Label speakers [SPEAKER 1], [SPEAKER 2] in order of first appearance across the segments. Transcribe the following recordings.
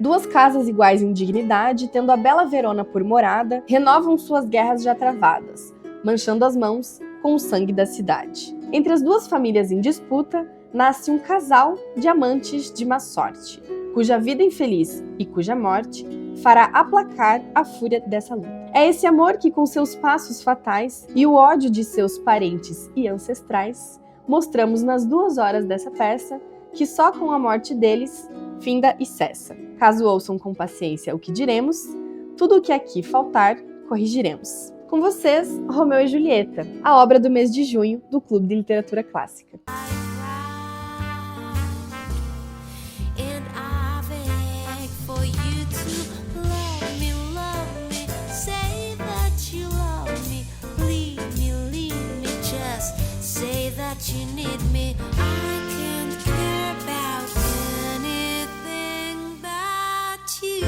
[SPEAKER 1] Duas casas iguais em dignidade, tendo a bela Verona por morada, renovam suas guerras já travadas, manchando as mãos com o sangue da cidade. Entre as duas famílias em disputa, nasce um casal de amantes de má sorte, cuja vida infeliz e cuja morte fará aplacar a fúria dessa luta. É esse amor que, com seus passos fatais e o ódio de seus parentes e ancestrais, mostramos nas 2 horas dessa peça, que só com a morte deles finda e cessa. Caso ouçam com paciência o que diremos, tudo o que aqui faltar, corrigiremos. Com vocês, Romeu e Julieta, a obra do mês de junho do Clube de Literatura Clássica.
[SPEAKER 2] You need me, I can't care about anything but you.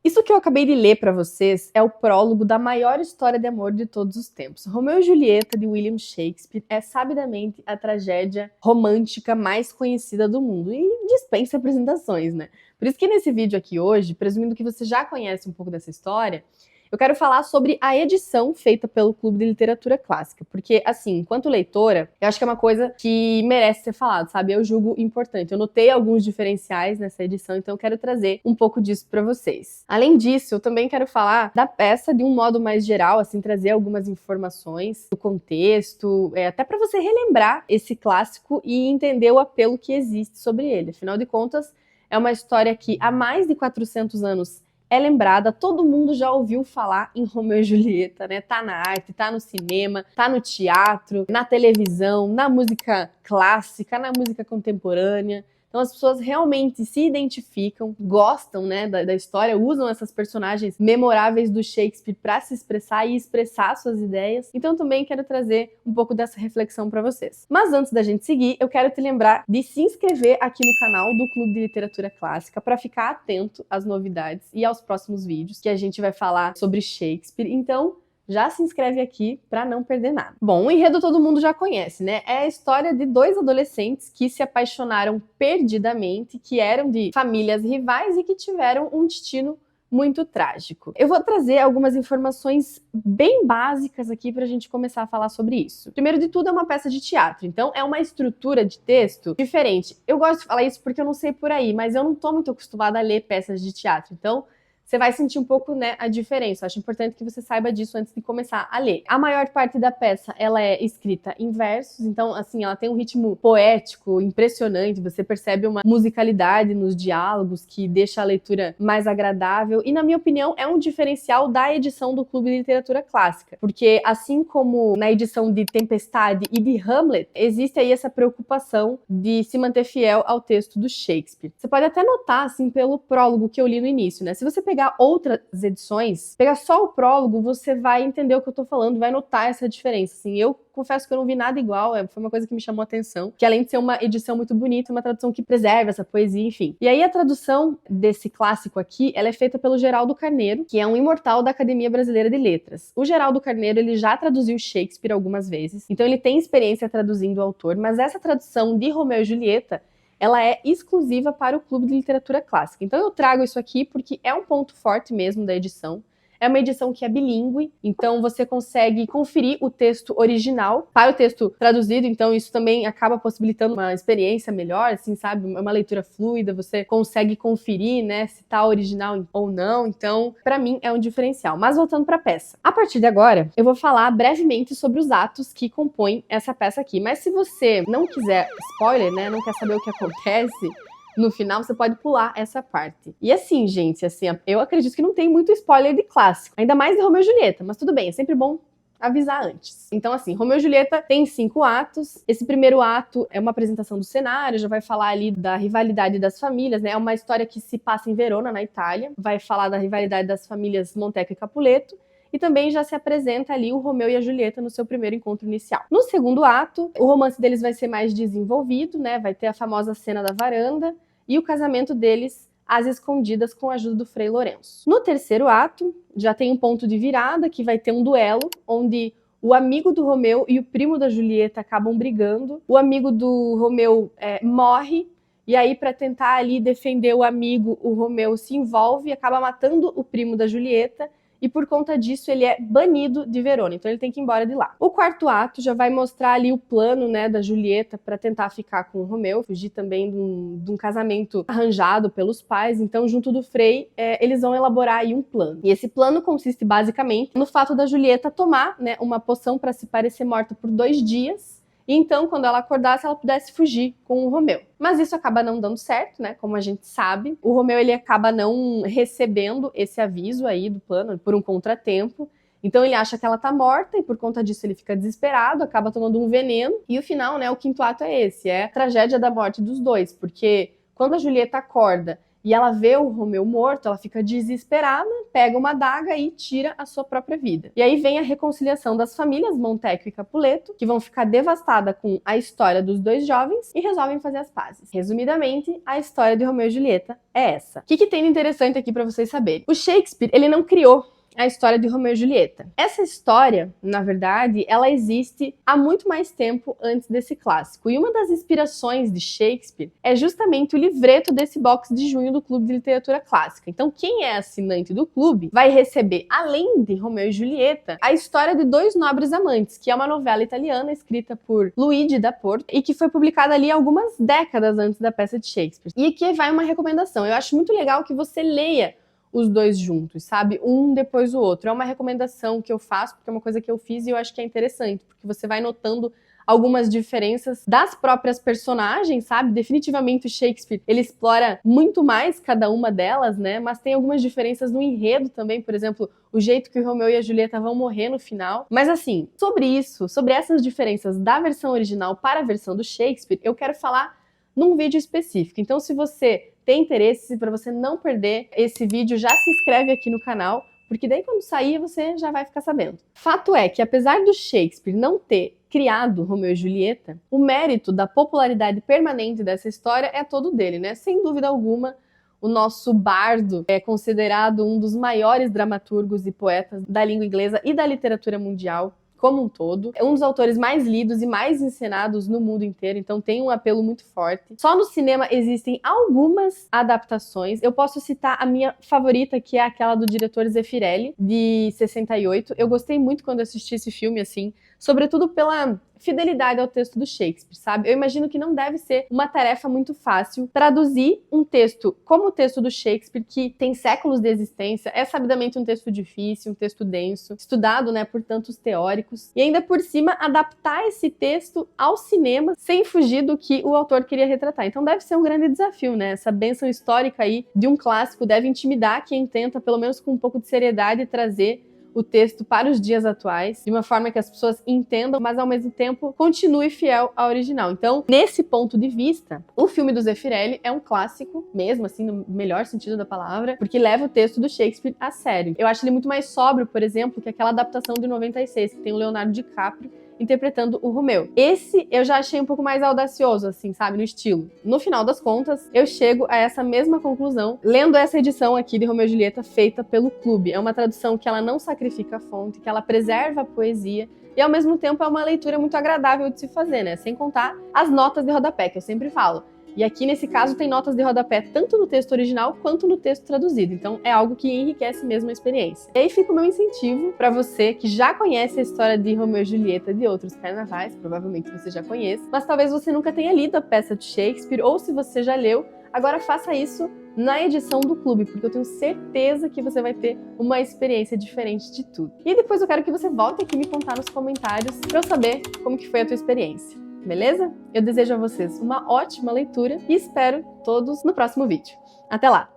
[SPEAKER 1] Isso que eu acabei de ler para vocês é o prólogo da maior história de amor de todos os tempos. Romeu e Julieta, de William Shakespeare, é sabidamente a tragédia romântica mais conhecida do mundo e dispensa apresentações, né? Por isso que nesse vídeo aqui hoje, presumindo que você já conhece um pouco dessa história, eu quero falar sobre a edição feita pelo Clube de Literatura Clássica, porque, assim, enquanto leitora, eu acho que é uma coisa que merece ser falado, sabe? Eu julgo importante. Eu notei alguns diferenciais nessa edição, então eu quero trazer um pouco disso para vocês. Além disso, eu também quero falar da peça de um modo mais geral, assim, trazer algumas informações do contexto, até para você relembrar esse clássico e entender o apelo que existe sobre ele. Afinal de contas, é uma história que há mais de 400 anos é lembrada, todo mundo já ouviu falar em Romeu e Julieta, né? Tá na arte, tá no cinema, tá no teatro, na televisão, na música clássica, na música contemporânea. Então as pessoas realmente se identificam, gostam, né, da história, usam essas personagens memoráveis do Shakespeare para se expressar e expressar suas ideias. Então também quero trazer um pouco dessa reflexão para vocês. Mas antes da gente seguir, eu quero te lembrar de se inscrever aqui no canal do Clube de Literatura Clássica para ficar atento às novidades e aos próximos vídeos que a gente vai falar sobre Shakespeare. Então, já se inscreve aqui para não perder nada. Bom, o enredo todo mundo já conhece, né? É a história de 2 adolescentes que se apaixonaram perdidamente, que eram de famílias rivais e que tiveram um destino muito trágico. Eu vou trazer algumas informações bem básicas aqui para a gente começar a falar sobre isso. Primeiro de tudo, é uma peça de teatro, então é uma estrutura de texto diferente. Eu gosto de falar isso porque eu não sei por aí, mas eu não tô muito acostumada a ler peças de teatro, então você vai sentir um pouco, né, a diferença. Eu acho importante que você saiba disso antes de começar a ler. A maior parte da peça, ela é escrita em versos, então, assim, ela tem um ritmo poético, impressionante, você percebe uma musicalidade nos diálogos que deixa a leitura mais agradável e, na minha opinião, é um diferencial da edição do Clube de Literatura Clássica, porque, assim como na edição de Tempestade e de Hamlet, existe aí essa preocupação de se manter fiel ao texto do Shakespeare. Você pode até notar, assim, pelo prólogo que eu li no início, né? Se você pegar outras edições, pegar só o prólogo, você vai entender o que eu tô falando, vai notar essa diferença. Assim, eu confesso que eu não vi nada igual, foi uma coisa que me chamou a atenção, que além de ser uma edição muito bonita, uma tradução que preserva essa poesia, enfim. E aí a tradução desse clássico aqui, ela é feita pelo Geraldo Carneiro, que é um imortal da Academia Brasileira de Letras. O Geraldo Carneiro, ele já traduziu Shakespeare algumas vezes, então ele tem experiência traduzindo o autor, mas essa tradução de Romeu e Julieta, ela é exclusiva para o Clube de Literatura Clássica. Então eu trago isso aqui porque é um ponto forte mesmo da edição. É uma edição que é bilíngue, então você consegue conferir o texto original para o texto traduzido, então isso também acaba possibilitando uma experiência melhor, assim, sabe? Uma leitura fluida, você consegue conferir, né, se tá original ou não, então, para mim, é um diferencial. Mas voltando para a peça. A partir de agora, eu vou falar brevemente sobre os atos que compõem essa peça aqui, mas se você não quiser spoiler, né, não quer saber o que acontece no final, você pode pular essa parte. E assim, gente, assim, eu acredito que não tem muito spoiler de clássico, ainda mais de Romeu e Julieta, mas tudo bem, é sempre bom avisar antes. Então, assim, Romeu e Julieta tem 5 atos. Esse primeiro ato é uma apresentação do cenário, já vai falar ali da rivalidade das famílias, né? É uma história que se passa em Verona, na Itália. Vai falar da rivalidade das famílias Monteco e Capuleto. E também já se apresenta ali o Romeu e a Julieta no seu primeiro encontro inicial. No segundo ato, o romance deles vai ser mais desenvolvido, né? Vai ter a famosa cena da varanda e o casamento deles às escondidas com a ajuda do Frei Lourenço. No terceiro ato, já tem um ponto de virada, que vai ter um duelo, onde o amigo do Romeu e o primo da Julieta acabam brigando. O amigo do Romeu morre E aí, para tentar ali defender o amigo, o Romeu se envolve e acaba matando o primo da Julieta, e por conta disso ele é banido de Verona, então ele tem que ir embora de lá. O quarto ato já vai mostrar ali o plano, né, da Julieta para tentar ficar com o Romeu, fugir também de um casamento arranjado pelos pais. Então, junto do Frei, eles vão elaborar aí um plano. E esse plano consiste basicamente no fato da Julieta tomar, né, uma poção para se parecer morta por 2 dias, e então, quando ela acordasse, ela pudesse fugir com o Romeu. Mas isso acaba não dando certo, né? Como a gente sabe. O Romeu, ele acaba não recebendo esse aviso aí do plano por um contratempo. Então ele acha que ela tá morta e por conta disso ele fica desesperado, acaba tomando um veneno. E o final, né, o quinto ato é esse, é a tragédia da morte dos dois. Porque quando a Julieta acorda e ela vê o Romeu morto, ela fica desesperada, pega uma adaga e tira a sua própria vida. E aí vem a reconciliação das famílias, Montecchio e Capuleto, que vão ficar devastadas com a história dos 2 jovens e resolvem fazer as pazes. Resumidamente, a história de Romeu e Julieta é essa. O que tem de interessante aqui para vocês saberem? O Shakespeare, ele não criou a história de Romeu e Julieta. Essa história, na verdade, ela existe há muito mais tempo antes desse clássico. E uma das inspirações de Shakespeare é justamente o livreto desse box de junho do Clube de Literatura Clássica. Então, quem é assinante do clube vai receber, além de Romeu e Julieta, a história de 2 nobres amantes, que é uma novela italiana escrita por Luigi da Porto e que foi publicada ali algumas décadas antes da peça de Shakespeare. E aqui vai uma recomendação. Eu acho muito legal que você leia os 2 juntos, sabe? Um depois do outro. É uma recomendação que eu faço, porque é uma coisa que eu fiz e eu acho que é interessante, porque você vai notando algumas diferenças das próprias personagens, sabe? Definitivamente o Shakespeare, ele explora muito mais cada uma delas, né? Mas tem algumas diferenças no enredo também, por exemplo, o jeito que o Romeu e a Julieta vão morrer no final. Mas assim, sobre isso, sobre essas diferenças da versão original para a versão do Shakespeare, eu quero falar num vídeo específico. Então, se você tem interesse, para você não perder esse vídeo, já se inscreve aqui no canal, porque daí quando sair você já vai ficar sabendo. Fato é que apesar do Shakespeare não ter criado Romeu e Julieta, o mérito da popularidade permanente dessa história é todo dele, né? Sem dúvida alguma, o nosso bardo é considerado um dos maiores dramaturgos e poetas da língua inglesa e da literatura mundial como um todo. É um dos autores mais lidos e mais encenados no mundo inteiro, então tem um apelo muito forte. Só no cinema existem algumas adaptações. Eu posso citar a minha favorita, que é aquela do diretor Zeffirelli, de 68. Eu gostei muito quando assisti esse filme, assim, sobretudo pela fidelidade ao texto do Shakespeare, sabe? Eu imagino que não deve ser uma tarefa muito fácil traduzir um texto como o texto do Shakespeare, que tem séculos de existência, é sabidamente um texto difícil, um texto denso, estudado, né, por tantos teóricos, e ainda por cima adaptar esse texto ao cinema sem fugir do que o autor queria retratar. Então deve ser um grande desafio, né? Essa bênção histórica aí de um clássico deve intimidar quem tenta, pelo menos com um pouco de seriedade, trazer o texto para os dias atuais, de uma forma que as pessoas entendam, mas ao mesmo tempo continue fiel ao original. Então, nesse ponto de vista, o filme do Zeffirelli é um clássico, mesmo assim, no melhor sentido da palavra, porque leva o texto do Shakespeare a sério. Eu acho ele muito mais sóbrio, por exemplo, que aquela adaptação de 96, que tem o Leonardo DiCaprio interpretando o Romeu. Esse eu já achei um pouco mais audacioso, assim, sabe, no estilo. No final das contas, eu chego a essa mesma conclusão lendo essa edição aqui de Romeu e Julieta feita pelo Clube. É uma tradução que ela não sacrifica a fonte, que ela preserva a poesia e ao mesmo tempo é uma leitura muito agradável de se fazer, né? Sem contar as notas de rodapé, que eu sempre falo. E aqui, nesse caso, tem notas de rodapé tanto no texto original quanto no texto traduzido. Então, é algo que enriquece mesmo a experiência. E aí fica o meu incentivo para você que já conhece a história de Romeu e Julieta de outros carnavais, provavelmente você já conhece, mas talvez você nunca tenha lido a peça de Shakespeare, ou se você já leu, agora faça isso na edição do Clube, porque eu tenho certeza que você vai ter uma experiência diferente de tudo. E depois eu quero que você volte aqui me contar nos comentários para eu saber como que foi a tua experiência. Beleza? Eu desejo a vocês uma ótima leitura e espero todos no próximo vídeo. Até lá!